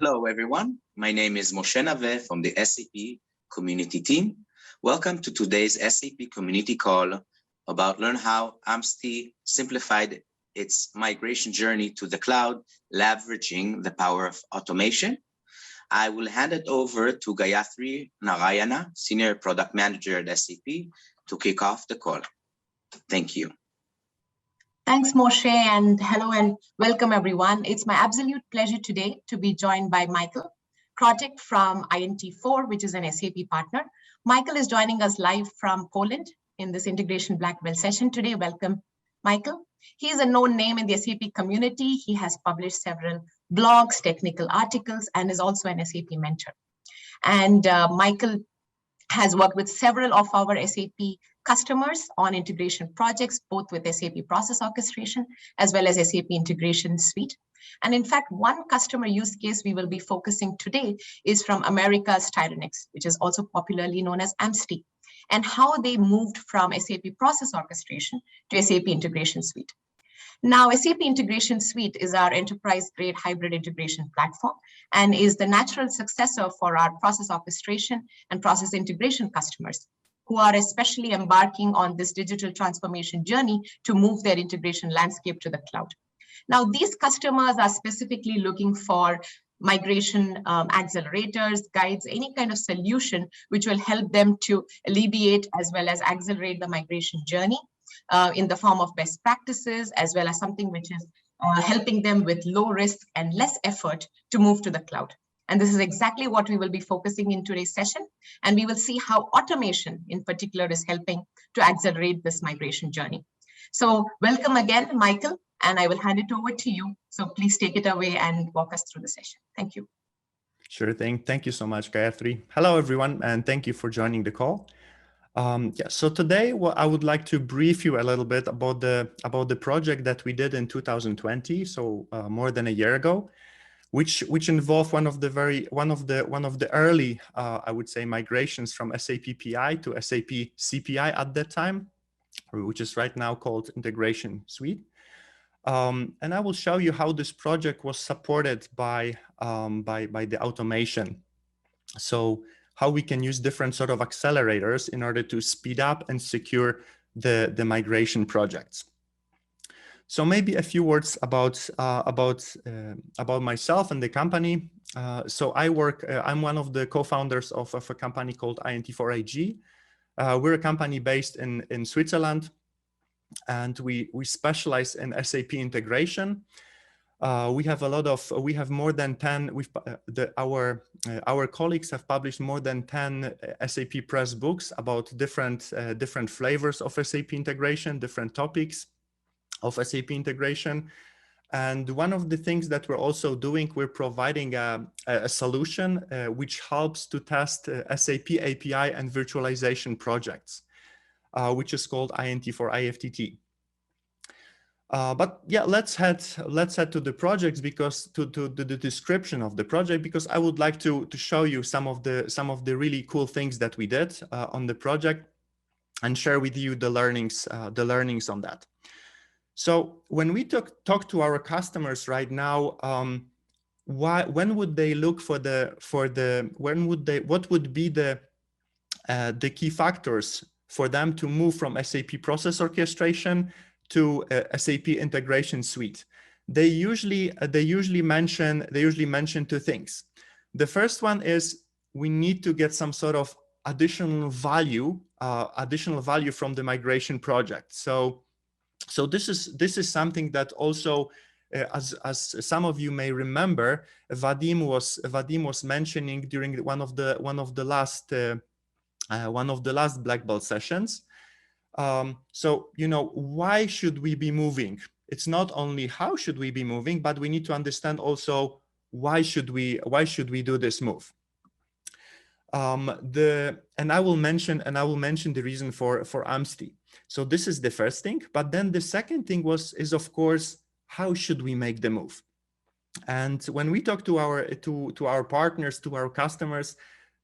Hello, everyone. My name is Moshe Nave from the SAP community team. Welcome to today's SAP community call about learn how Amnesty simplified its migration journey to the cloud, leveraging the power of automation. I will hand it over to Gayatri Narayana, Senior Product Manager at SAP, to kick off the call. Thank you. Thanks, Moshe, and hello and welcome, everyone. It's my absolute pleasure today to be joined by Michael Krotek from INT4, which is an SAP partner. Michael is joining us live from Poland in this Integration Black Belt session today. Welcome, Michael. He is a known name in the SAP community. He has published several blogs, technical articles, and is also an SAP mentor. And Michael has worked with several of our SAP customers on integration projects, both with SAP Process Orchestration as well as SAP Integration Suite. And in fact, one customer use case we will be focusing today is from America's Tyrannex, which is also popularly known as AMSTI, and how they moved from SAP Process Orchestration to SAP Integration Suite. Now, SAP Integration Suite is our enterprise-grade hybrid integration platform and is the natural successor for our process orchestration and process integration customers who are especially embarking on this digital transformation journey to move their integration landscape to the cloud. Now, these customers are specifically looking for migration accelerators, guides, any kind of solution which will help them to alleviate as well as accelerate the migration journey in the form of best practices, as well as something which is helping them with low risk and less effort to move to the cloud. And this is exactly what we will be focusing in today's session. And we will see how automation in particular is helping to accelerate this migration journey. So welcome again, Michael, and I will hand it over to you. So please take it away and walk us through the session. Thank you. Sure thing. Thank you so much, Gayatri. Hello, everyone, and thank you for joining the call. So today, I would like to brief you a little bit about the project that we did in 2020, so more than a year ago, which involved one of the early I would say migrations from SAP PI to SAP CPI at that time, which is right now called Integration Suite. And I will show you how this project was supported by the automation. So how we can use different sort of accelerators in order to speed up and secure the migration projects. So maybe a few words about myself and the company. So I'm one of the co-founders of a company called INT4 AG. We're a company based in Switzerland, and we specialize in SAP integration. We have more than 10, our colleagues have published more than 10 SAP press books about different flavors of SAP integration, different topics of SAP integration. And one of the things that we're also doing, we're providing a solution which helps to test SAP API and virtualization projects, which is called INT4 IFTT. But yeah, let's head to the projects, because to the description of the project, because I would like to show you some of the really cool things that we did on the project and share with you the learnings on that. So when we talk to our customers right now, when would they look what would be the key factors for them to move from SAP Process Orchestration to SAP Integration Suite? They usually mention two things. The first one is we need to get some sort of additional value from the migration project. So this is something that also, as some of you may remember, Vadim was mentioning during one of the last Black Belt sessions. So, you know, why should we be moving? It's not only how should we be moving, but we need to understand also why should we do this move. And I will mention the reason for AMSTI. So this is the first thing. But then the second thing is of course, how should we make the move? And when we talk to our partners, to our customers,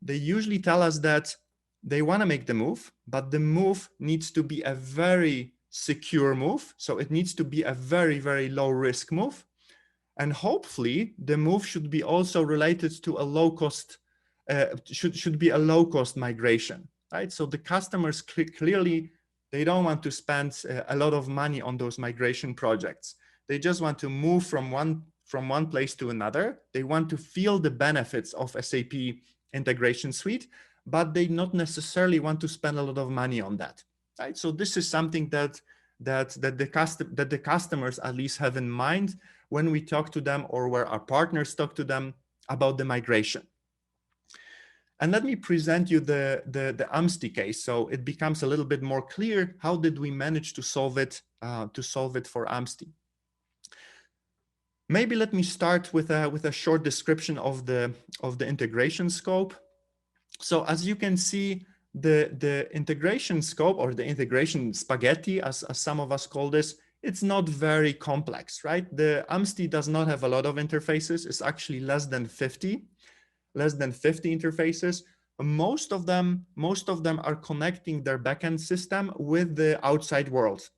they usually tell us that they want to make the move, but the move needs to be a very secure move. So it needs to be a very, very low risk move. And hopefully the move should be also related to a low cost, should be a low cost migration, right? So the customers clearly, they don't want to spend a lot of money on those migration projects. They just want to move from one place to another. They want to feel the benefits of SAP Integration Suite, but they not necessarily want to spend a lot of money on that, right? So this is something that the customers at least have in mind when we talk to them, or where our partners talk to them about the migration. And let me present you the AMSTI case, so it becomes a little bit more clear how did we manage to solve it for AMSTI. Maybe let me start with a short description of the integration scope. So as you can see, the integration scope, or the integration spaghetti, as some of us call this, it's not very complex, right? The AMSTI does not have a lot of interfaces. It's actually less than 50 interfaces. Most of them are connecting their backend system with the outside world.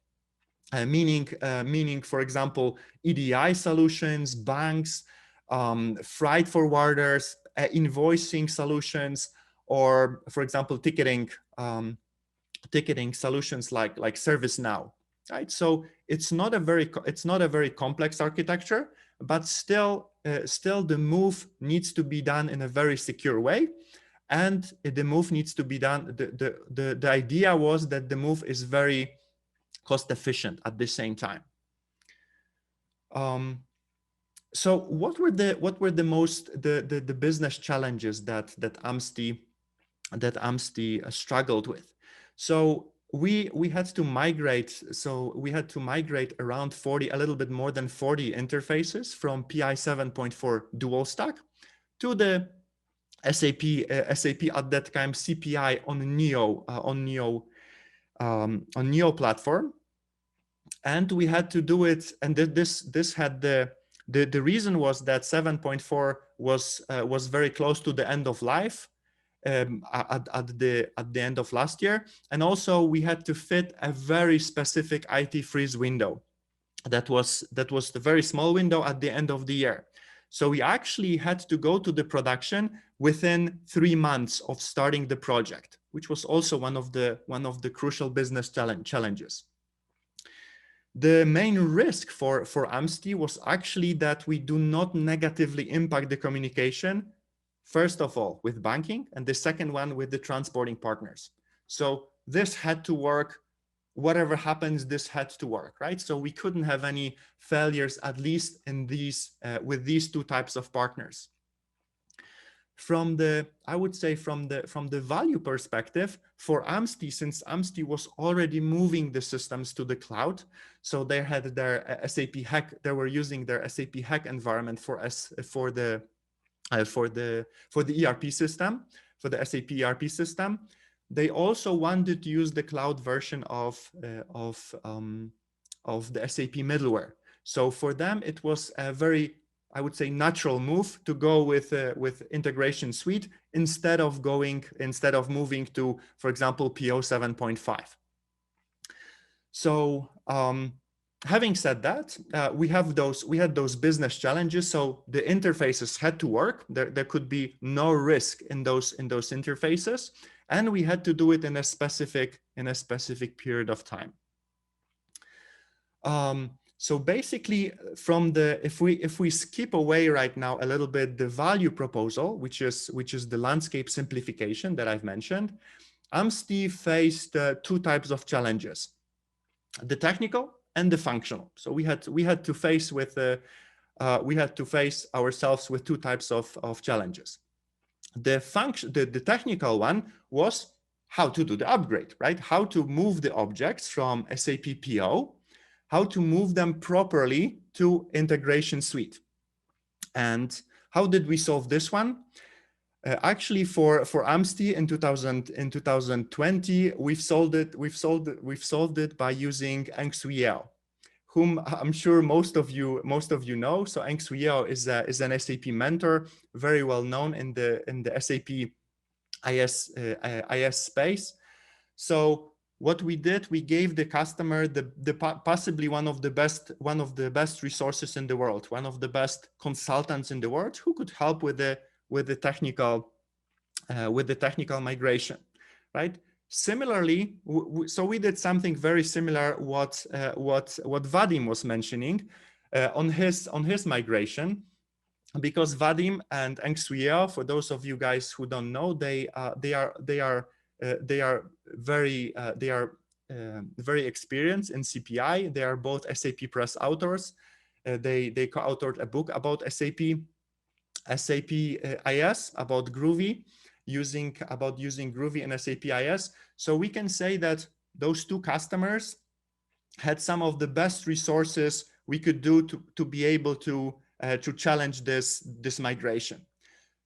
Meaning, for example, EDI solutions, banks, freight forwarders, invoicing solutions, or, for example, ticketing solutions like ServiceNow, right? So it's not a very complex architecture, but still the move needs to be done in a very secure way, and the move needs to be done. The idea was that the move is very cost efficient at the same time. So what were the business challenges that AMSTI struggled with? So we had to migrate. So we had to migrate around 40, a little bit more than 40 interfaces from PI 7.4 dual stack to the SAP at that time CPI on Neo platform. And we had to do it, and this had the reason was that 7.4 was very close to the end of life at the end of last year, and also we had to fit a very specific IT freeze window. That was the very small window at the end of the year. So we actually had to go to the production within 3 months of starting the project, which was also one of the crucial business challenges. The main risk for AMSTI was actually that we do not negatively impact the communication, first of all, with banking, and the second one with the transporting partners. So this had to work. Whatever happens, this had to work, right? So we couldn't have any failures, at least in with these two types of partners. I would say from the value perspective for AMSTI, since AMSTI was already moving the systems to the cloud, so they had their SAP HAC, they were using their SAP HAC environment for the ERP system, for the SAP ERP system. They also wanted to use the cloud version of the SAP middleware. So for them, it was a very, I would say, natural move to go with Integration Suite instead of moving to, for example, PO 7.5. So having said that, we had those business challenges. So the interfaces had to work. There could be no risk in those interfaces, and we had to do it in a specific period of time. So basically, if we skip away right now a little bit the value proposal, which is the landscape simplification that I've mentioned, AMSTI faced two types of challenges: the technical and the functional. So we had to face ourselves with two types of challenges. The technical one was how to do the upgrade, right? How to move the objects from SAP PO, how to move them properly to Integration Suite. And how did we solve this one? Actually, for AMSTI in 2020, we've solved it by using Eng-Sui, whom I'm sure most of you know. So Eng-Sui is an SAP mentor, very well known in the SAP IS space. So what we did, we gave the customer possibly one of the best resources in the world, one of the best consultants in the world who could help with the technical migration, right? Similarly, so we did something very similar what Vadim was mentioning on his migration, because Vadim and Engsuia, for those of you guys who don't know, they are very experienced in CPI. They are both SAP Press authors. They co-authored a book about SAP IS, about Groovy, using Groovy and SAP IS. So we can say that those two customers had some of the best resources we could do to be able to challenge this migration.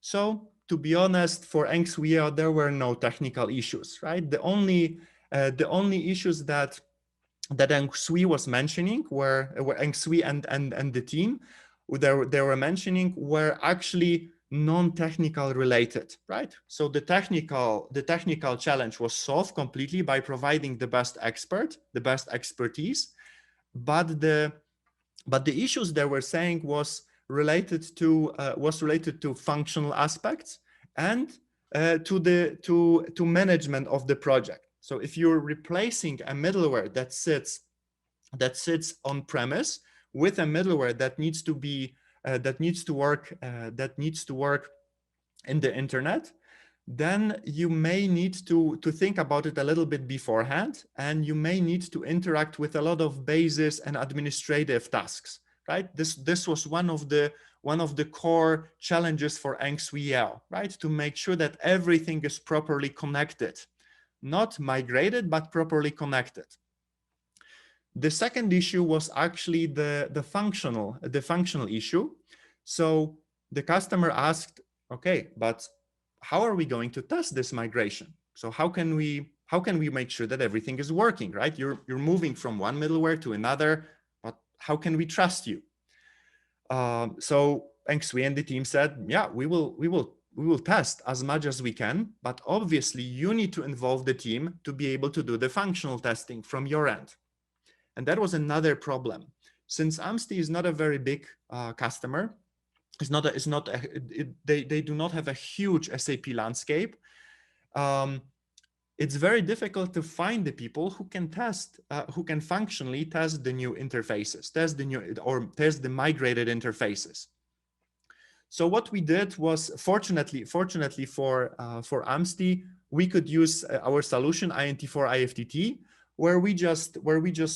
So to be honest, for Engsuia, there were no technical issues, right? The only issues that Engsui was mentioning were Engsui and the team they were mentioning were actually non-technical related, right? So the technical challenge was solved completely by providing the best expertise, but the issues they were saying was related to functional aspects and to management of the project. So if you're replacing a middleware that sits on premise with a middleware that needs to work in the internet, then you may need to think about it a little bit beforehand, and you may need to interact with a lot of basis and administrative tasks, right? This was one of the core challenges for Engsuia, right? To make sure that everything is properly connected, not migrated, but properly connected. The second issue was actually the functional issue. So the customer asked, okay, but how are we going to test this migration? So how can we make sure that everything is working, right? You're moving from one middleware to another, but how can we trust you? So Engsui and the team said, yeah, we will test as much as we can, but obviously you need to involve the team to be able to do the functional testing from your end. And that was another problem. Since Amsti is not a very big customer, they do not have a huge SAP landscape. It's very difficult to find the people who can functionally test the new interfaces, test the migrated interfaces. So what we did was, fortunately for Amsti, we could use our solution INT4 IFTT, where we just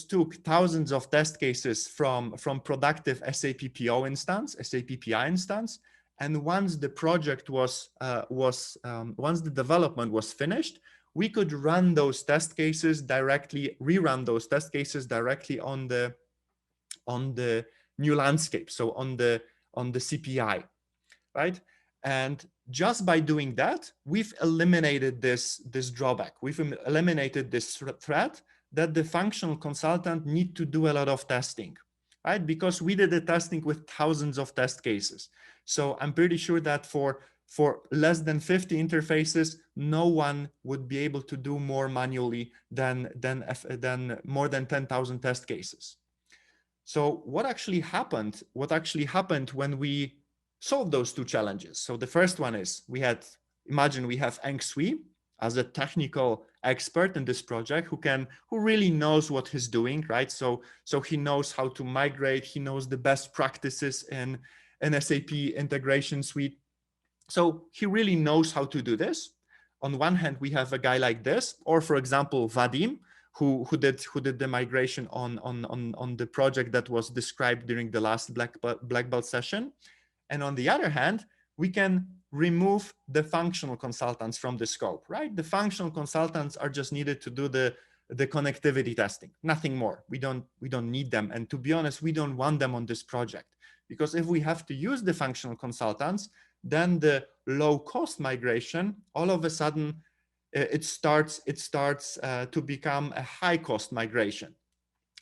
took thousands of test cases from productive SAP PO instance, SAP PI instance, and once the project once the development was finished, we could rerun those test cases directly on the new landscape, so on the CPI, right? And just by doing that, we've eliminated this drawback. We've eliminated this threat that the functional consultant need to do a lot of testing, right? Because we did the testing with thousands of test cases. So I'm pretty sure that for less than 50 interfaces, no one would be able to do more manually than more than 10,000 test cases. So what actually happened when we solve those two challenges? So the first one is imagine we have Engsui as a technical expert in this project who really knows what he's doing, right? So he knows how to migrate, he knows the best practices in an SAP integration suite. So he really knows how to do this. On one hand, we have a guy like this, or for example, Vadim, who did the migration on the project that was described during the last Black Belt session. And on the other hand, we can remove the functional consultants from the scope, right? The functional consultants are just needed to do the connectivity testing, nothing more. We don't need them. And to be honest, we don't want them on this project, because if we have to use the functional consultants, then the low cost migration, all of a sudden, it starts to become a high cost migration.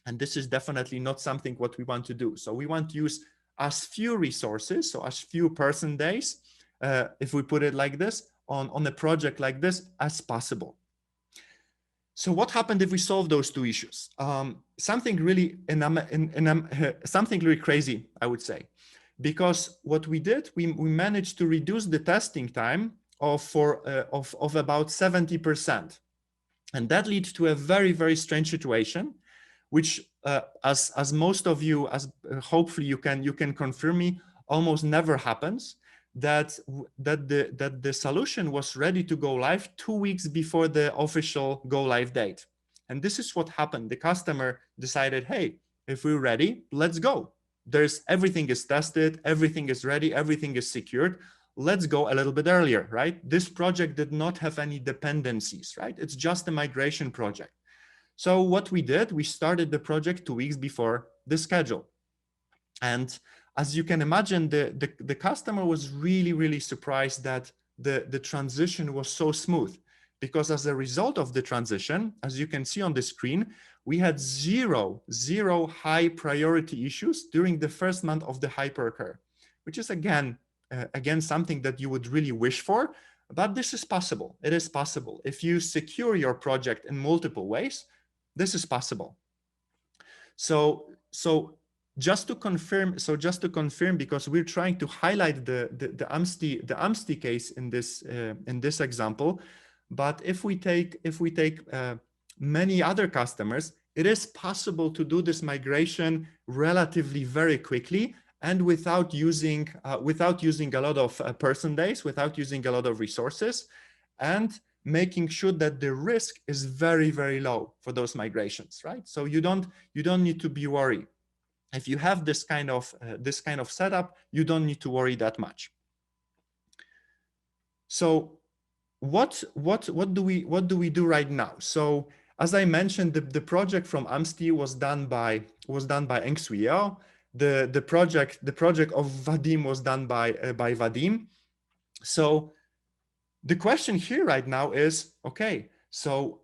And this is definitely not something what we want to do. So we want to use as few resources, so as few person days, if we put it like this, on a project like this as possible. So what happened if we solve those two issues? Something really something really crazy, I would say, because what we did, we managed to reduce the testing time of about 70%, and that leads to a very, very strange situation, which as most of you, hopefully you can confirm me, almost never happens. That the solution was ready to go live 2 weeks before the official go live date. And this is what happened. The customer decided, hey, if we're ready, let's go. Everything is tested, everything is ready, everything is secured. Let's go a little bit earlier, right? This project did not have any dependencies, right? It's just a migration project. So what we did, we started the project 2 weeks before the schedule. And as you can imagine, the customer was really, really surprised that the transition was so smooth, because as a result of the transition, as you can see on the screen, we had zero high priority issues during the first month of the hypercare, which is again something that you would really wish for, but this is possible. It is possible. If you secure your project in multiple ways, this is possible. So just to confirm, because we're trying to highlight the AMSTI case in this example, but if we take many other customers, it is possible to do this migration relatively very quickly and without using a lot of person days, without using a lot of resources, and making sure that the risk is very, very low for those migrations, right? So you don't need to be worried. If you have this kind of setup, you don't need to worry that much. So what do we do right now? So as I mentioned, the project from AMSTI was done by Eng Swee Yeo. The project of Vadim was done by Vadim. So the question here right now is, okay, so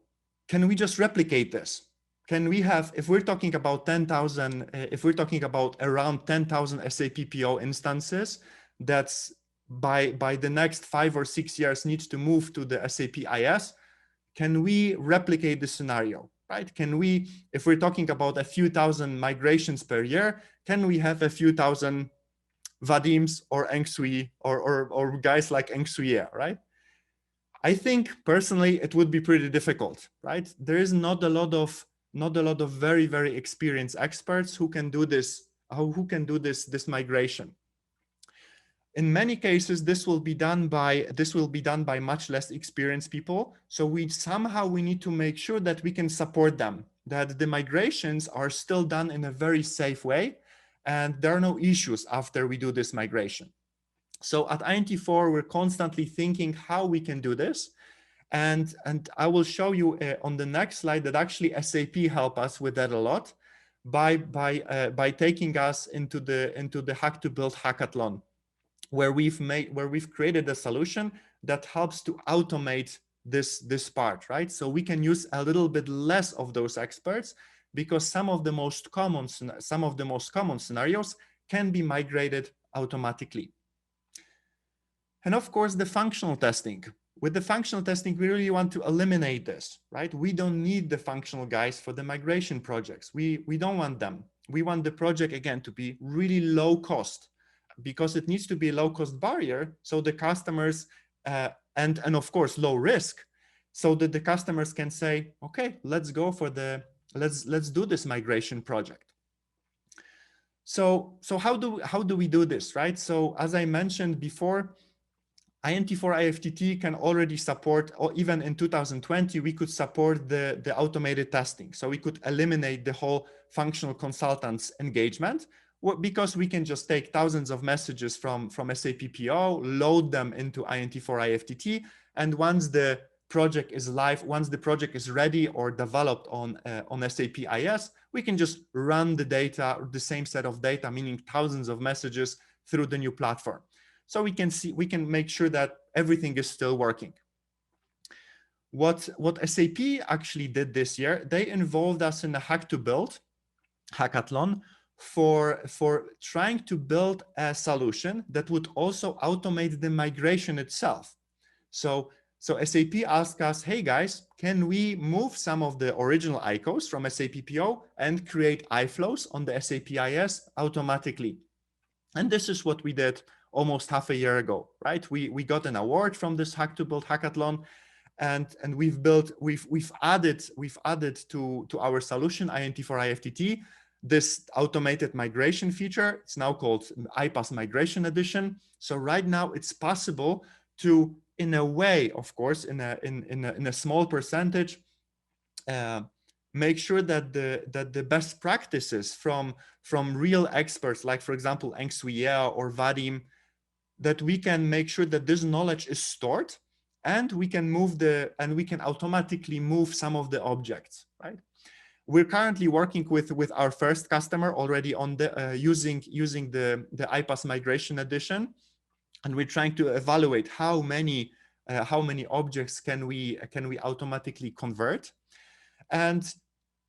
can we just replicate this? Can we have, if we're talking about 10,000, if we're talking about around 10,000 SAP PO instances, that's by the next 5 or 6 years needs to move to the SAP IS, can we replicate the scenario, right? Can we, if we're talking about a few thousand migrations per year, can we have a few thousand Vadims or Eng Swee or guys like Eng Swee Yeo, right? I think personally it would be pretty difficult, right? There is not a lot of very, very experienced experts who can do this, this migration. In many cases, this will be done by much less experienced people. So we need to make sure that we can support them, that the migrations are still done in a very safe way, and there are no issues after we do this migration. So at INT4, we're constantly thinking how we can do this. And I will show you on the next slide that actually SAP help us with that a lot by taking us into the Hack to Build hackathon, where we've created a solution that helps to automate this part, right? So we can use a little bit less of those experts, because some of the most common scenarios can be migrated automatically. And of course, the functional testing. With the functional testing, we really want to eliminate this, right? We don't need the functional guys for the migration projects. We don't want them. We want the project, again, to be really low cost, because it needs to be a low cost barrier. So the customers, and of course, low risk, so that the customers can say, okay, let's go for let's do this migration project. So how do we do this, right? So as I mentioned before, INT4 IFTT can already support, or even in 2020, we could support the automated testing. So we could eliminate the whole functional consultants engagement, because we can just take thousands of messages from SAP PO, load them into INT4 IFTT, and once the project is live, once the project is ready or developed on SAP IS, we can just run the data, the same set of data, meaning thousands of messages, through the new platform. So we can make sure that everything is still working. What SAP actually did this year, they involved us in a Hack to Build hackathon for trying to build a solution that would also automate the migration itself. So So SAP asked us, hey guys, can we move some of the original ICOs from SAP PO and create iFlows on the SAP IS automatically? And this is what we did almost half a year ago, right? We got an award from this Hack to Build hackathon, and we've added to our solution INT4 IFTT this automated migration feature. It's now called iPaaS Migration Edition. So right now it's possible to, in a way, of course, in a small percentage, make sure that the best practices from real experts, like for example Eng Swee or Vadim, that we can make sure that this knowledge is stored, and we can automatically move some of the objects, right? We're currently working with our first customer already on the using the iPaaS Migration Edition, and we're trying to evaluate how many objects can we automatically convert. And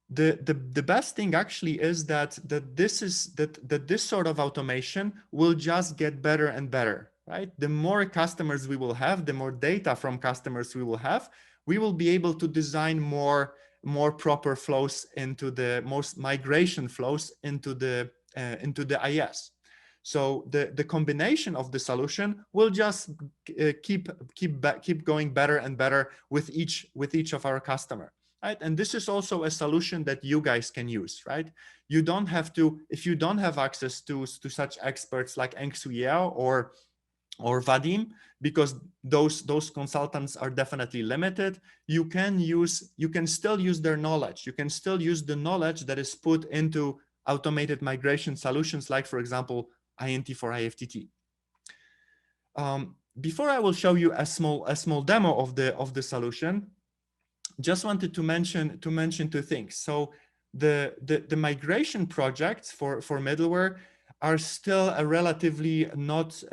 the best thing actually is that this sort of automation will just get better and better, right? The more customers we will have, the more data from customers we will have, we will be able to design more proper flows into the most migration flows into the IS. So the combination of the solution will just keep going better and better with each of our customer, right? And this is also a solution that you guys can use, right? You don't have to, if you don't have access to such experts like Eng Swee or Vadim, because those consultants are definitely limited, you can still use their knowledge. You can still use the knowledge that is put into automated migration solutions, like for example INT4 IFTT. Before I will show you a small demo of the solution, just wanted to mention two things. So the migration projects for middleware are still a relatively not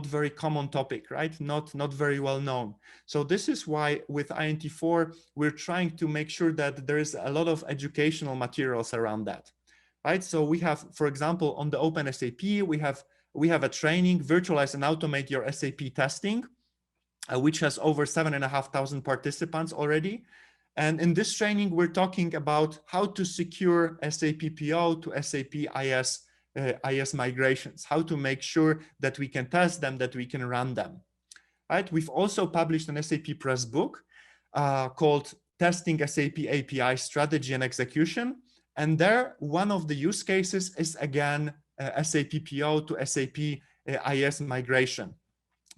very common topic, right? Not very well known. So this is why with INT4 we're trying to make sure that there is a lot of educational materials around that, right? So we have, for example, on the OpenSAP, we have a training, Virtualize and Automate Your SAP Testing, which has over 7,500 participants already. And in this training, we're talking about how to secure SAP PO to SAP IS migrations, how to make sure that we can test them, that we can run them, right? We've also published an SAP Press book called Testing SAP API Strategy and Execution. And there, one of the use cases is again, SAP PO to SAP IS migration.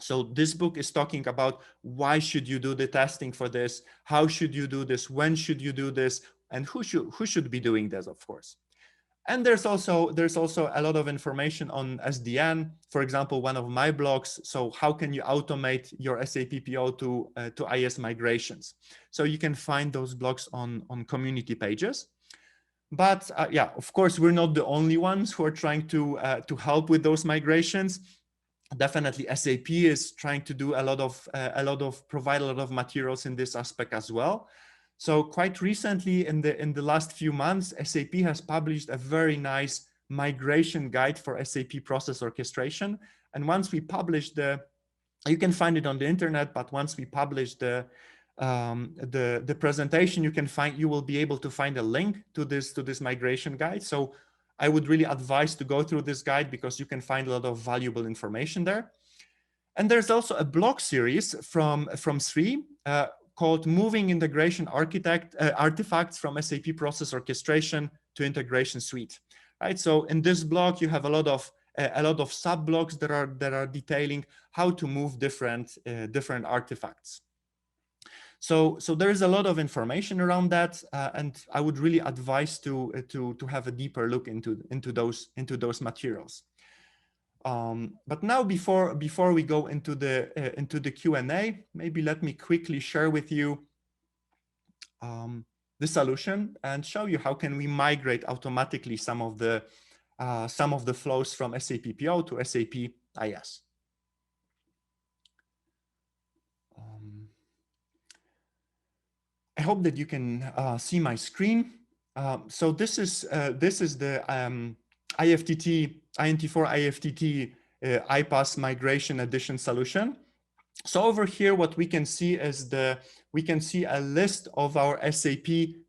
So this book is talking about why should you do the testing for this? How should you do this? When should you do this? And who should be doing this, of course. And there's also a lot of information on SDN, for example, one of my blogs. So how can you automate your SAP PO to IS migrations? So you can find those blogs on community pages. But yeah, of course, we're not the only ones who are trying to help with those migrations. Definitely SAP is trying to do provide a lot of materials in this aspect as well. So quite recently, in the last few months, SAP has published a very nice migration guide for SAP Process Orchestration. And once we publish you can find it on the internet, but once we publish the presentation, you will be able to find a link to this migration guide. So I would really advise to go through this guide because you can find a lot of valuable information there. And there's also a blog series from Sri called Moving Integration Artifacts from SAP Process Orchestration to Integration Suite. Right. So in this blog, you have a lot of sub-blogs that are detailing how to move different artifacts. So there is a lot of information around that, and I would really advise to have a deeper look into those materials. But now, before we go into the Q&A, maybe let me quickly share with you the solution and show you how can we migrate automatically some of the flows from SAP PO to SAP IS. I hope that you can see my screen. So this is the IFTT INT4 IFTT iPaaS Migration Edition solution. So over here, what we can see is we can see a list of our SAP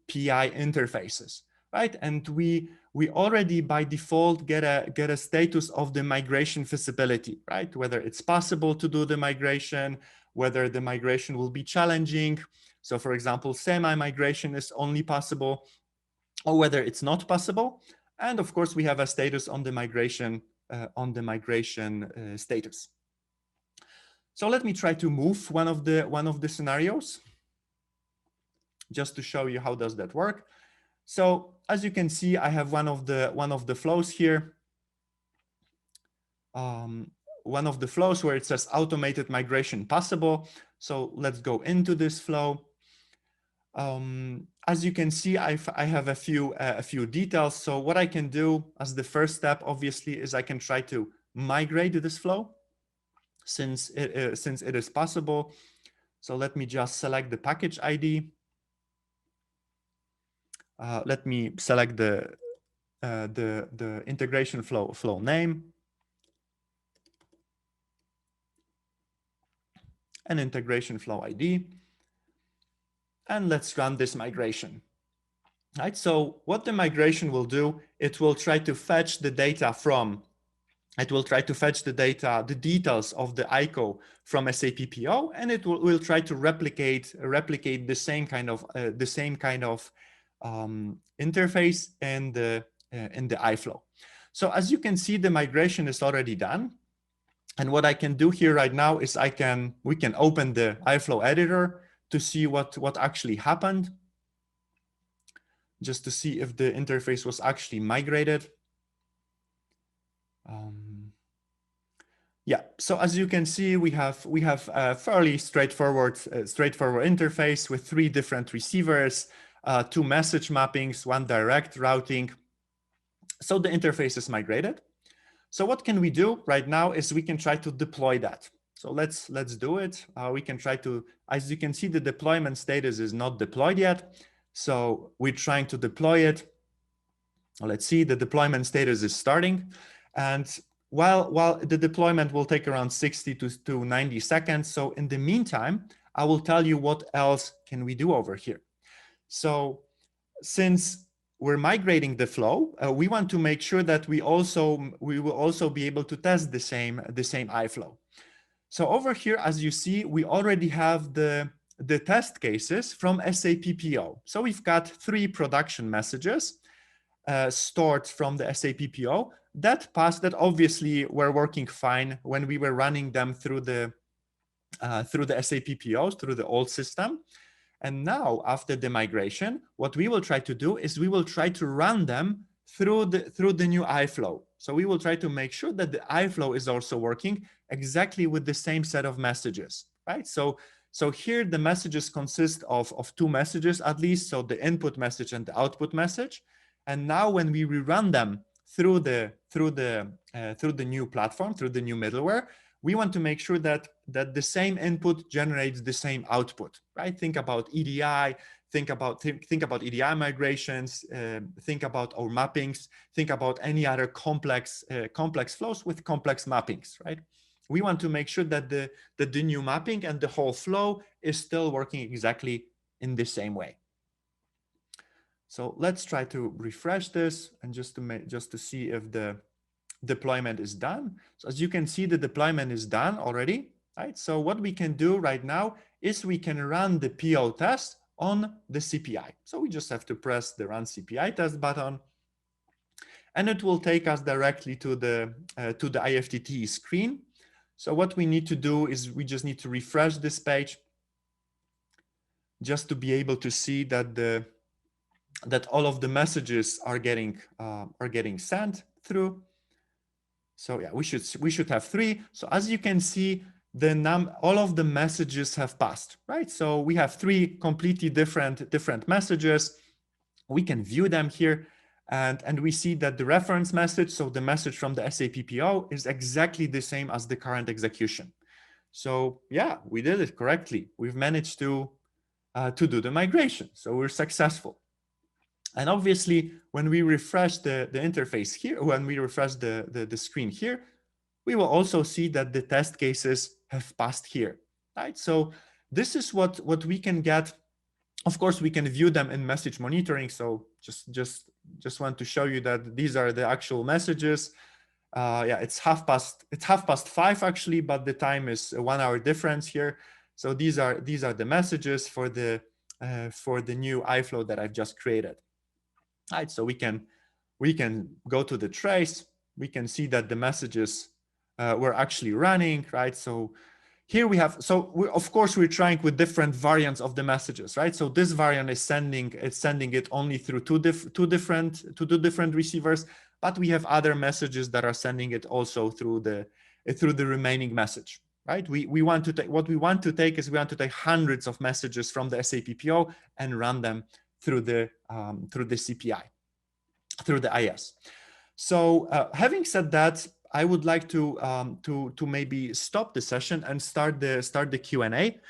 PI interfaces, right? And we already by default get a status of the migration feasibility, right? Whether it's possible to do the migration, whether the migration will be challenging. So for example, semi-migration is only possible, or whether it's not possible. And of course, we have a status on the migration status. So let me try to move one of the scenarios just to show you how does that work. So as you can see, I have one of the flows here. One of the flows where it says automated migration possible. So let's go into this flow. As you can see, I have a few details. So what I can do as the first step, obviously, is I can try to migrate this flow since it is possible. So let me just select the package ID. Let me select the integration flow name and integration flow ID. And let's run this migration. Right. So what the migration will do, it will try to fetch the data from, the details of the ICO from SAP PO, and it will try to replicate the same kind of interface in the iFlow. So as you can see, the migration is already done. And what I can do here right now is we can open the iFlow editor to see what actually happened, just to see if the interface was actually migrated. Yeah, so as you can see, we have a fairly straightforward interface with 3 different receivers, 2 message mappings, 1 direct routing. So the interface is migrated. So what can we do right now is we can try to deploy that. So let's do it. We can try to, as you can see, the deployment status is not deployed yet. So we're trying to deploy it. Let's see, the deployment status is starting. And while the deployment will take around 60 to 90 seconds. So in the meantime, I will tell you what else can we do over here. So since we're migrating the flow, we want to make sure that we will also be able to test the same iFlow. So over here, as you see, we already have the test cases from SAP PO. So we've got 3 production messages stored from the SAP PO that obviously were working fine when we were running them through the SAP POs, through the old system. And now after the migration, what we will try to do is we will try to run them through the new iFlow. So we will try to make sure that the iFlow is also working exactly with the same set of messages, right? So here the messages consist of 2 messages at least, so the input message and the output message. And now when we rerun them through the new platform, through the new middleware, we want to make sure that the same input generates the same output, right? Think about EDI, think about EDI migrations, think about our mappings, think about any other complex flows with complex mappings, right? We want to make sure that the new mapping and the whole flow is still working exactly in the same way. So let's try to refresh this and just to see if the deployment is done. So as you can see, the deployment is done already, right? So what we can do right now is we can run the PO test on the CPI. So we just have to press the Run CPI Test button, and it will take us directly to the IFTTT screen. So what we need to do is we just need to refresh this page just to be able to see that all of the messages are getting sent through. So yeah, we should have 3. So as you can see, all of the messages have passed, right? So we have 3 completely different messages. We can view them here, and we see that the reference message, so the message from the SAP PO, is exactly the same as the current execution. So yeah, we did it correctly. We've managed to do the migration. So we're successful. And obviously, when we refresh the interface here, when we refresh the screen here, we will also see that the test cases have passed here. right? So this is what we can get. Of course, we can view them in message monitoring. So just want to show you that these are the actual messages. Yeah, it's 5:30 actually, but the time is a 1 hour difference here. So these are the messages for the new iFlow that I've just created. Right, so we can go to the trace. We can see that the messages were actually running, right? So here we have, so of course we're trying with different variants of the messages, right? So this variant is sending it only through two different receivers, but we have other messages that are sending it also through the remaining message, right? We want to take, what we want to take is we want to take hundreds of messages from the SAP PO and run them through the CPI, through the IS. So having said that, I would like to maybe stop the session and start the Q&A,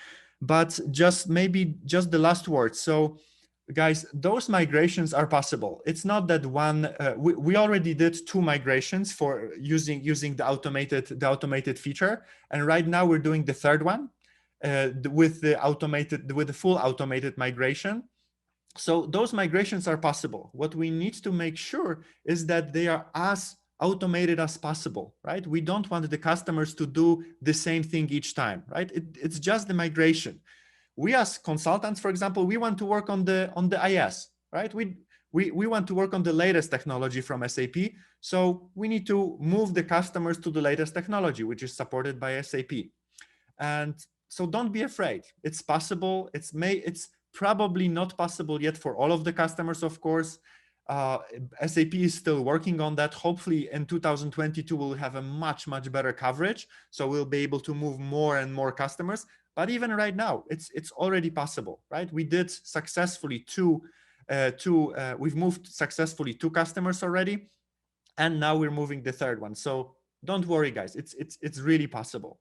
but just the last word. So guys, those migrations are possible. It's not that one, we already did 2 migrations for using the automated feature. And right now we're doing the 3rd one with the full automated migration. So those migrations are possible. What we need to make sure is that they are as automated as possible, right? We don't want the customers to do the same thing each time, right? It's just the migration. We as consultants, for example, we want to work on the IS, right? We want to work on the latest technology from SAP. So we need to move the customers to the latest technology, which is supported by SAP. And so don't be afraid. It's possible. It's probably not possible yet for all of the customers, of course. SAP is still working on that. Hopefully in 2022, we'll have a much better coverage. So we'll be able to move more and more customers. But even right now, it's already possible, right? We did successfully we've moved successfully 2 customers already. And now we're moving the 3rd one. So don't worry, guys. It's really possible.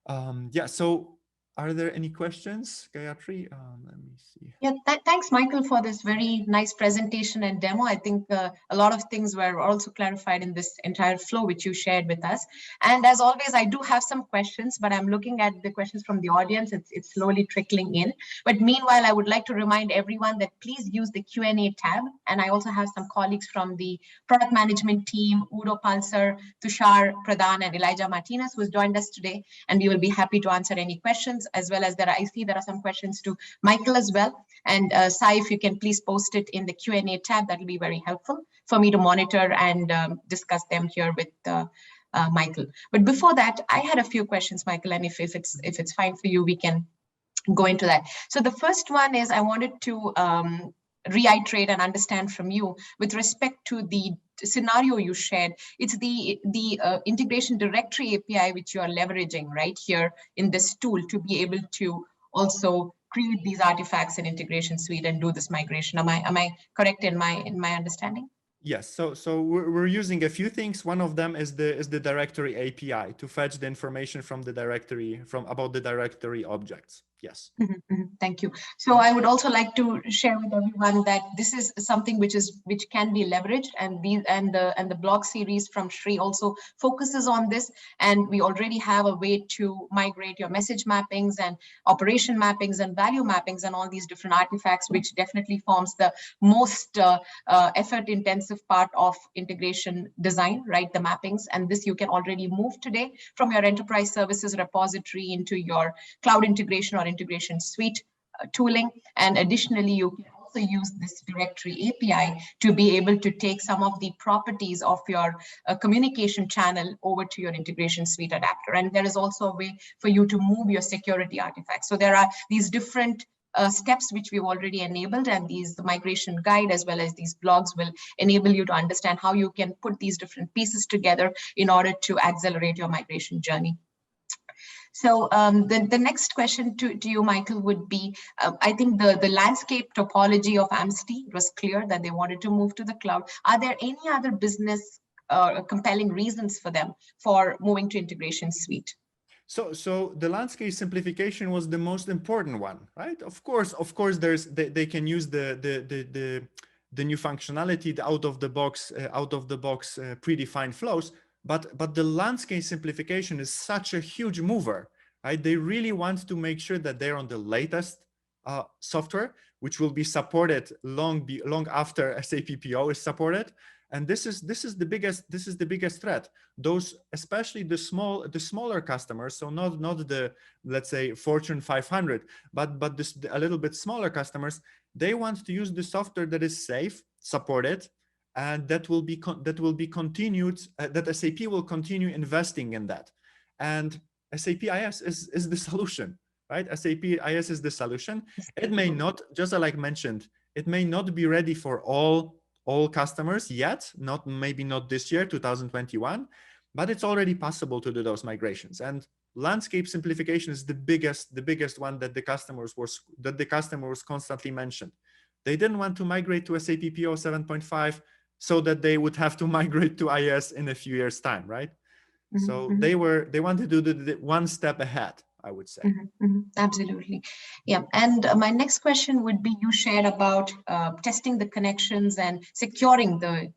Yeah, so are there any questions, Gayatri? Let me see. Yeah, thanks, Michael, for this very nice presentation and demo. I think a lot of things were also clarified in this entire flow, which you shared with us. And as always, I do have some questions, but I'm looking at the questions from the audience. It's slowly trickling in. But meanwhile, I would like to remind everyone that please use the Q&A tab. And I also have some colleagues from the product management team, Udo Palser, Tushar Pradhan, and Elijah Martinez, who has joined us today. And we will be happy to answer any questions, as well as I see there are some questions to Michael as well. And Sai, if you can please post it in the Q&A tab, that will be very helpful for me to monitor and discuss them here with Michael. But before that, I had a few questions, Michael, and if it's fine for you, we can go into that. So the first one is I wanted to reiterate and understand from you with respect to the scenario you shared. It's the integration directory API which you are leveraging right here in this tool to be able to also create these artifacts in integration suite and do this migration. Am I correct in my understanding? Yes, so we're using a few things. One of them is the directory API to fetch the information from the directory, about the directory objects. Yes. Thank you. So I would also like to share with everyone that this is something which can be leveraged, and the blog series from Shri also focuses on this. And we already have a way to migrate your message mappings and operation mappings and value mappings and all these different artifacts, which definitely forms the most effort-intensive part of integration design, right? The mappings, and this you can already move today from your enterprise services repository into your cloud integration or integration suite tooling. And additionally, you can also use this directory API to be able to take some of the properties of your communication channel over to your integration suite adapter. And there is also a way for you to move your security artifacts. So there are these different steps which we've already enabled, and the migration guide as well as these blogs will enable you to understand how you can put these different pieces together in order to accelerate your migration journey. So the next question to you, Michael, would be, I think the landscape topology of Amnesty, it was clear that they wanted to move to the cloud. Are there any other business compelling reasons for them for moving to integration suite? So the landscape simplification was the most important one, right? Of course, they can use the new functionality, the out of the box predefined flows. But the landscape simplification is such a huge mover, right? They really want to make sure that they're on the latest software, which will be supported long after SAP PO is supported. And this is the biggest threat. Those, especially the smaller customers, so not the, let's say, Fortune 500, but this a little bit smaller customers, they want to use the software that is safe, supported, and that will be continued, that SAP will continue investing in that. And SAP IS is the solution, right? SAP IS is the solution. It may not, just like mentioned, it may not be ready for all customers yet, maybe not this year, 2021, but it's already possible to do those migrations. And landscape simplification is the biggest one that the customers constantly mentioned. They didn't want to migrate to SAP PO 7.5 so that they would have to migrate to IS in a few years' time, right? So they wanted to do the one step ahead, I would say. Absolutely. Yeah. And my next question would be, you shared about testing the connections and securing the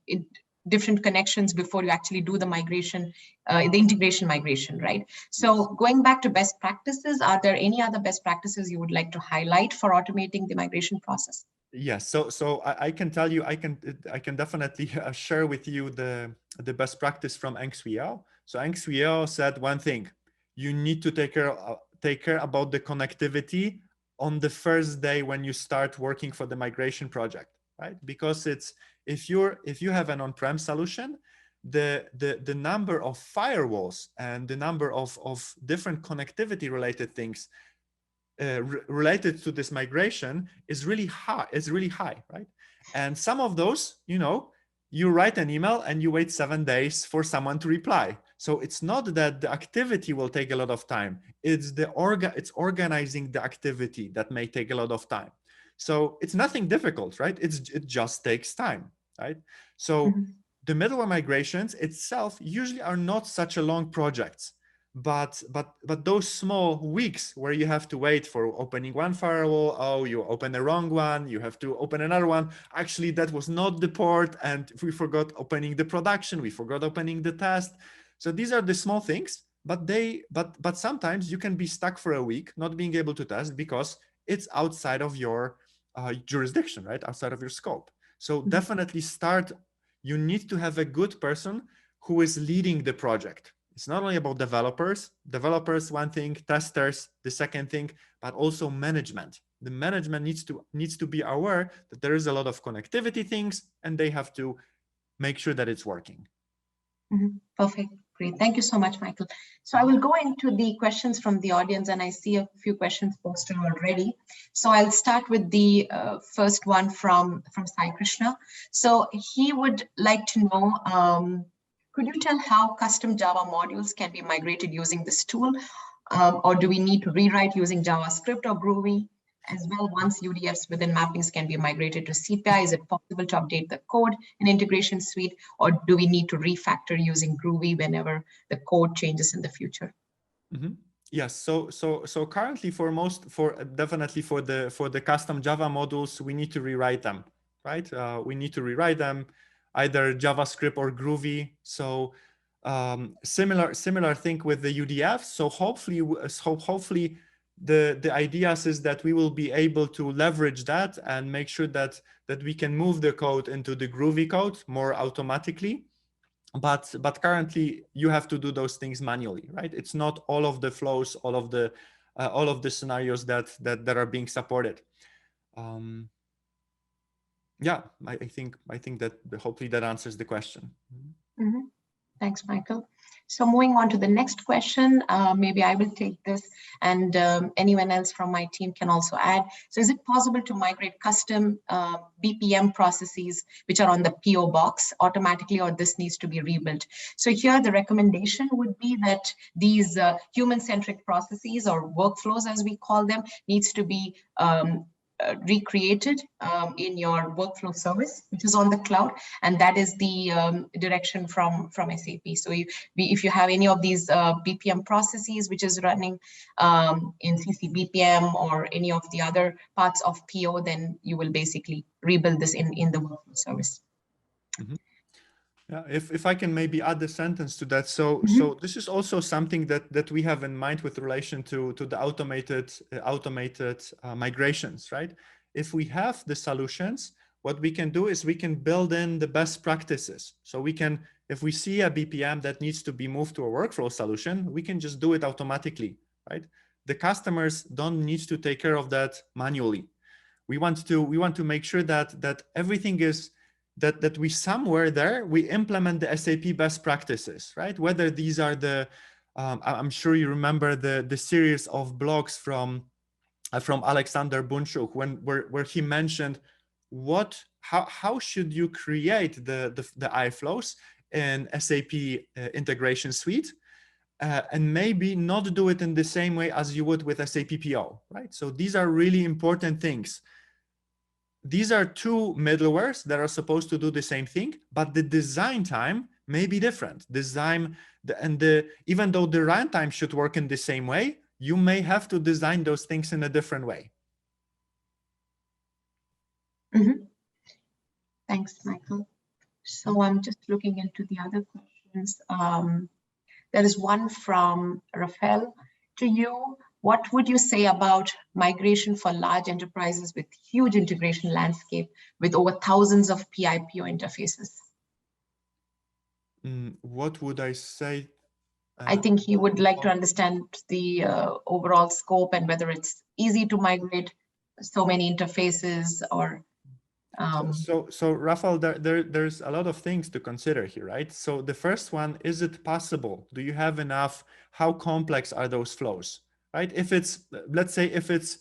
different connections before you actually do the migration, the integration migration, right? So going back to best practices, are there any other best practices you would like to highlight for automating the migration process? Yes, so I can tell you, I can definitely share with you the best practice from Eng-Swee-Ao. So Eng-Swee-Ao said one thing: you need to take care about the connectivity on the first day when you start working for the migration project, right? Because it's if you have an on-prem solution, the number of firewalls and the number of different connectivity related things related to this migration is really high, right? And some of those, you write an email and you wait 7 days for someone to reply. So it's not that the activity will take a lot of time. It's it's organizing the activity that may take a lot of time. So it's nothing difficult, right? It just takes time, right? So the middleware migrations itself usually are not such a long projects. But those small weeks where you have to wait for opening one firewall, you open the wrong one, you have to open another one. Actually, that was not the port, and we forgot opening the production, we forgot opening the test. So these are the small things, but sometimes you can be stuck for a week not being able to test because it's outside of your jurisdiction, right? Outside of your scope. So definitely you need to have a good person who is leading the project. It's not only about developers, one thing, testers, the second thing, but also management. The management needs to be aware that there is a lot of connectivity things and they have to make sure that it's working. Perfect. Great. Thank you so much, Michael. So I will go into the questions from the audience, and I see a few questions posted already. So I'll start with the first one from Sai Krishna. So he would like to know, could you tell how custom Java modules can be migrated using this tool? Or do we need to rewrite using JavaScript or Groovy? As well, once UDFs within mappings can be migrated to CPI, is it possible to update the code in integration suite, or do we need to refactor using Groovy whenever the code changes in the future? Yes, so currently definitely for the custom Java modules, we need to rewrite them, right? We need to rewrite them either JavaScript or Groovy. So similar thing with the UDF. So hopefully the idea is that we will be able to leverage that and make sure that we can move the code into the Groovy code more automatically. But currently you have to do those things manually, right? It's not all of the flows, all of the scenarios that are being supported. Yeah, I think that hopefully that answers the question. Thanks, Michael. So moving on to the next question, maybe I will take this, and anyone else from my team can also add. So is it possible to migrate custom BPM processes which are on the PO box automatically, or this needs to be rebuilt? So here the recommendation would be that these human-centric processes, or workflows as we call them, needs to be recreated in your workflow service, which is on the cloud, and that is the direction from SAP. So if you have any of these BPM processes which is running in CC BPM or any of the other parts of PO, then you will basically rebuild this in the workflow service. Yeah, if I can maybe add a sentence to that. So Mhm. so this is also something that we have in mind with relation to the automated migrations, right? If we have the solutions, what we can do is we can build in the best practices. So we can, if we see a BPM that needs to be moved to a workflow solution, we can just do it automatically, right? The customers don't need to take care of that manually. We want to make sure that everything is that we somewhere there we implement the SAP best practices, right? Whether these are the I'm sure you remember the series of blogs from Alexander Bunchuk where he mentioned how should you create the iFlows in SAP integration suite, and maybe not do it in the same way as you would with SAP PO, right? So these are really important things. These are two middlewares that are supposed to do the same thing, but the design time may be different. Even though the runtime should work in the same way, you may have to design those things in a different way. Mm-hmm. Thanks, Michael. So I'm just looking into the other questions. There is one from Rafael to you. What would you say about migration for large enterprises with huge integration landscape with over thousands of PIPO interfaces? What would I say? I think he would like to understand the overall scope and whether it's easy to migrate so many interfaces or. So Rafael, there's a lot of things to consider here, right? So the first one, is it possible? Do you have enough? How complex are those flows, right? If it's, let's say, if it's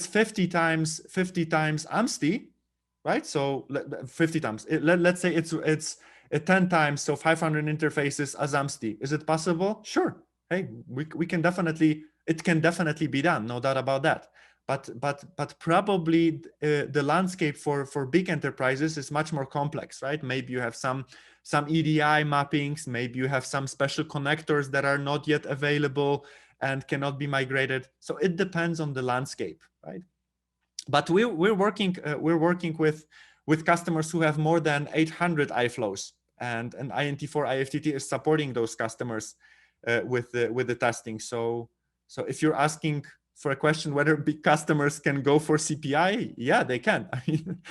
50 times AMSTI, right? So 50 times. Let's say it's 10 times, so 500 interfaces as AMSTI. Is it possible? Sure. Hey, we can definitely, it can definitely be done, no doubt about that. But probably the landscape for big enterprises is much more complex, right? Maybe you have some EDI mappings, maybe you have some special connectors that are not yet available and cannot be migrated. So it depends on the landscape, right? But we're working with customers who have more than 800 iFlows, and INT4 IFTT is supporting those customers with the testing. So if you're asking for a question whether big customers can go for CPI, yeah, they can. I mean,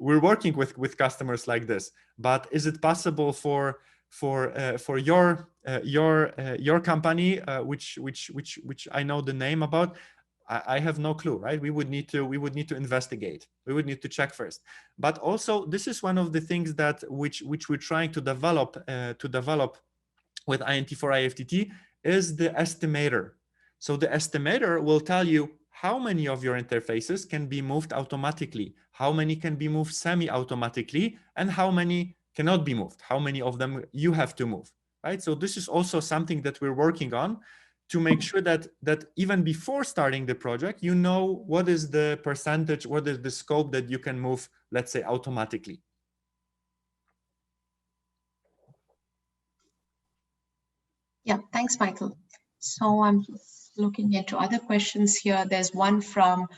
we're working with customers like this. But is it possible for your company, which I know the name about? I have no clue, right? We would need to investigate. We would need to check first. But also, this is one of the things that which we're trying to develop with INT4 IFTT is the estimator. So the estimator will tell you how many of your interfaces can be moved automatically, how many can be moved semi-automatically, and how many cannot be moved, how many of them you have to move, right? So this is also something that we're working on to make sure that even before starting the project, you know what is the percentage, what is the scope that you can move, let's say, automatically. Yeah, thanks, Michael. So I'm just looking into other questions here. There's one from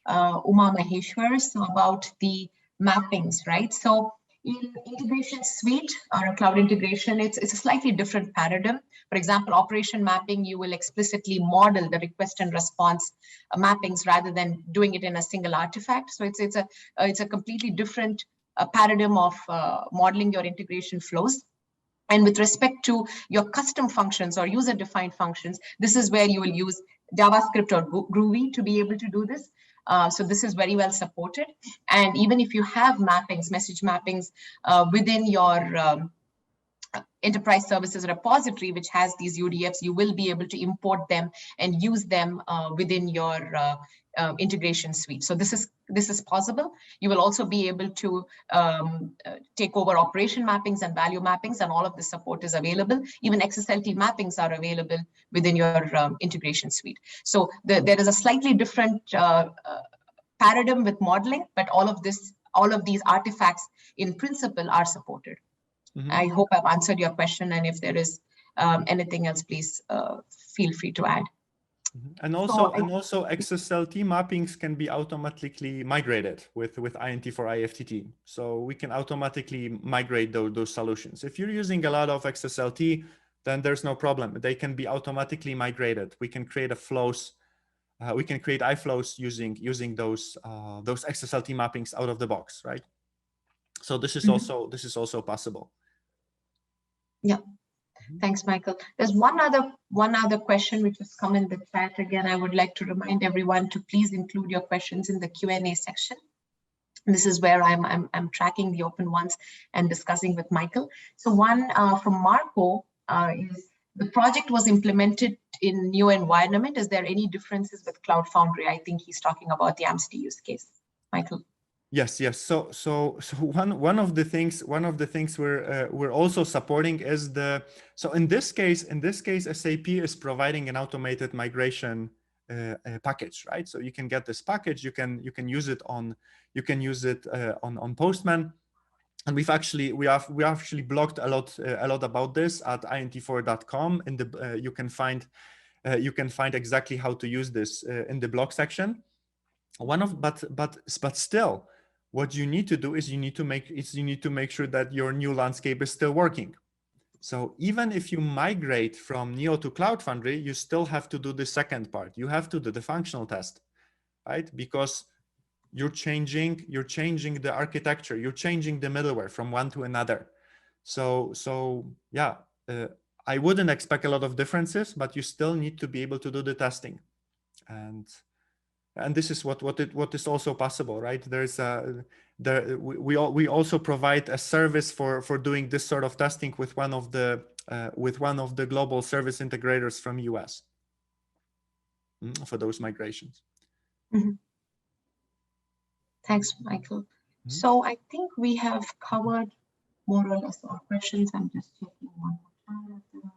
Uma Maheshwar, so about the mappings, right? So in integration suite or a cloud integration, it's a slightly different paradigm. For example, operation mapping, you will explicitly model the request and response mappings rather than doing it in a single artifact. So it's a completely different paradigm of modeling your integration flows. And with respect to your custom functions or user-defined functions, this is where you will use JavaScript or Groovy to be able to do this. So this is very well supported. And even if you have mappings, message mappings within your enterprise services repository, which has these UDFs, you will be able to import them and use them within your integration suite. So this is possible. You will also be able to take over operation mappings and value mappings, and all of the support is available. Even XSLT mappings are available within your integration suite. So there is a slightly different paradigm with modeling, but all of these artifacts in principle are supported. Mm-hmm. I hope I've answered your question, and if there is anything else, please feel free to add. And also, XSLT mappings can be automatically migrated with INT4 IFTT. So we can automatically migrate those solutions. If you're using a lot of XSLT, then there's no problem. They can be automatically migrated. We can create flows. We can create iFlows using those XSLT mappings out of the box, right? So this is also possible. Yeah. Thanks, Michael. There's one other question which has come in the chat. Again, I would like to remind everyone to please include your questions in the Q&A section. This is where I'm tracking the open ones and discussing with Michael. So one from Marco is, the project was implemented in new environment. Is there any differences with Cloud Foundry? I think he's talking about the AMST use case. Michael. Yes. So one of the things we're also supporting is in this case SAP is providing an automated migration package, right? So you can get this package, you can use it on Postman, and we actually blogged a lot about this at int4.com. In the you can find exactly how to use this in the blog section. But still, what you need to do is you need to make sure that your new landscape is still working. So even if you migrate from Neo to Cloud Foundry, you still have to do the second part. You have to do the functional test, right? Because you're changing the architecture, you're changing the middleware from one to another. So yeah, I wouldn't expect a lot of differences, but you still need to be able to do the testing, and this is what is also possible, right? We also provide a service for doing this sort of testing with one of the global service integrators from US for those migrations. Mm-hmm. Thanks, Michael. Mm-hmm. So I think we have covered more or less our questions. I'm just checking one more time if there are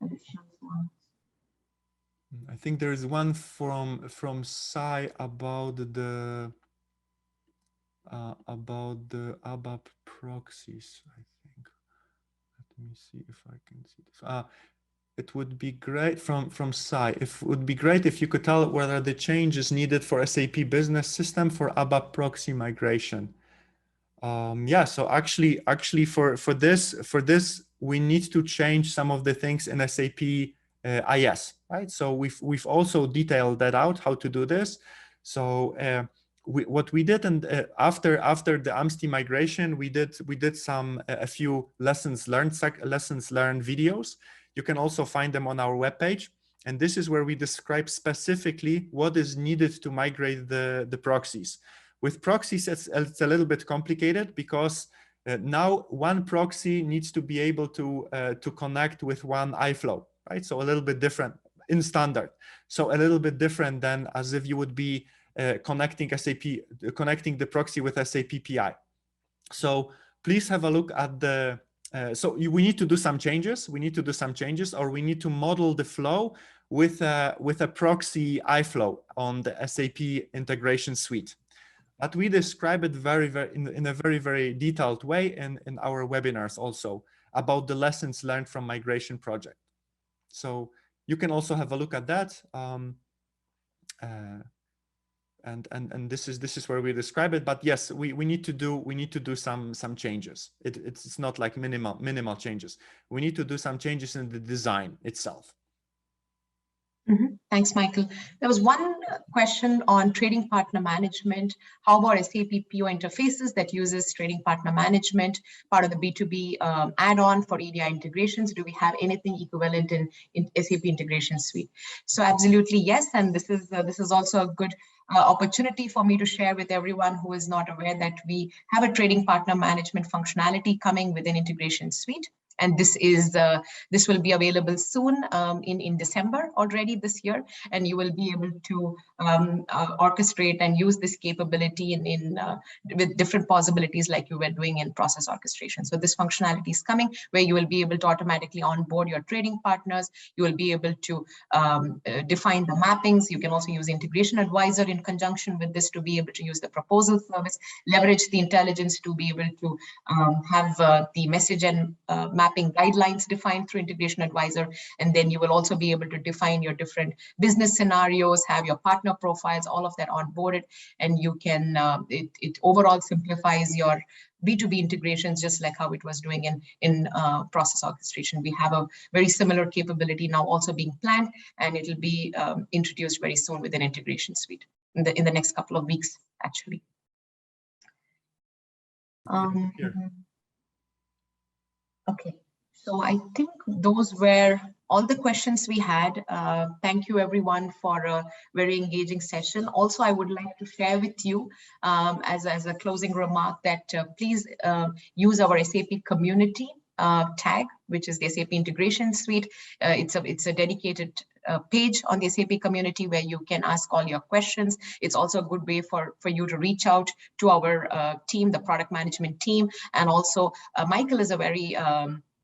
any additional ones. I think there is one from Sai about the ABAP proxies, I think. Let me see if I can see this. It would be great from Sai. It would be great if you could tell whether the change is needed for SAP Business System for ABAP proxy migration. Yeah. So actually for this we need to change some of the things in SAP IS, right? So we've also detailed that out, how to do this. So what we did, and after the AMST migration, we did a few lessons learned videos. You can also find them on our webpage, and this is where we describe specifically what is needed to migrate the proxies. With proxies, it's a little bit complicated because now one proxy needs to be able to connect with one iFlow, right? So a little bit different in standard. So a little bit different than as if you would be connecting the proxy with SAP PI. So please have a look at the. We need to do some changes. Or we need to model the flow with a proxy iFlow on the SAP integration suite. But we describe it in a very detailed way in our webinars also about the lessons learned from migration project. So you can also have a look at that. And this is where we describe it. But yes, we need to do some changes. It's not like minimal changes. We need to do some changes in the design itself. Mm-hmm. Thanks, Michael. There was one question on trading partner management. How about SAP PO interfaces that uses trading partner management, part of the B2B add-on for EDI integrations? Do we have anything equivalent in SAP Integration Suite? So absolutely yes, and this is also a good opportunity for me to share with everyone who is not aware that we have a trading partner management functionality coming within Integration Suite. And this will be available soon in December already this year, and you will be able to orchestrate and use this capability with different possibilities like you were doing in process orchestration. So this functionality is coming where you will be able to automatically onboard your trading partners. You will be able to define the mappings. You can also use Integration Advisor in conjunction with this to be able to use the proposal service, leverage the intelligence to be able to have the message and map mapping guidelines defined through Integration Advisor. And then you will also be able to define your different business scenarios, have your partner profiles, all of that onboarded. And you can, it overall simplifies your B2B integrations, just like how it was doing in process orchestration. We have a very similar capability now also being planned, and it will be introduced very soon within Integration Suite in the next couple of weeks, actually. Okay, so I think those were all the questions we had. Thank you everyone for a very engaging session. Also, I would like to share with you as a closing remark that please use our SAP community tag, which is the SAP Integration Suite. It's a dedicated page on the SAP community where you can ask all your questions. It's also a good way for you to reach out to our team, the product management team. And also Michael is a very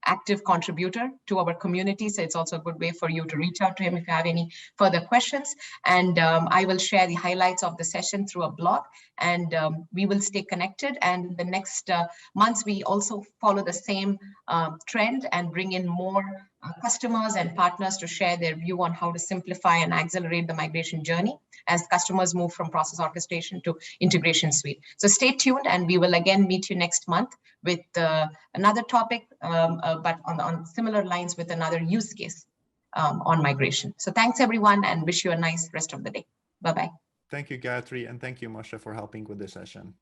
active contributor to our community. So it's also a good way for you to reach out to him if you have any further questions. And I will share the highlights of the session through a blog, and we will stay connected. And the next months, we also follow the same trend and bring in more customers and partners to share their view on how to simplify and accelerate the migration journey as customers move from process orchestration to Integration Suite. So stay tuned, and we will again meet you next month with another topic, but on similar lines with another use case on migration. So thanks everyone, and wish you a nice rest of the day. Bye-bye. Thank you, Gayatri, and thank you, Moshe, for helping with this session.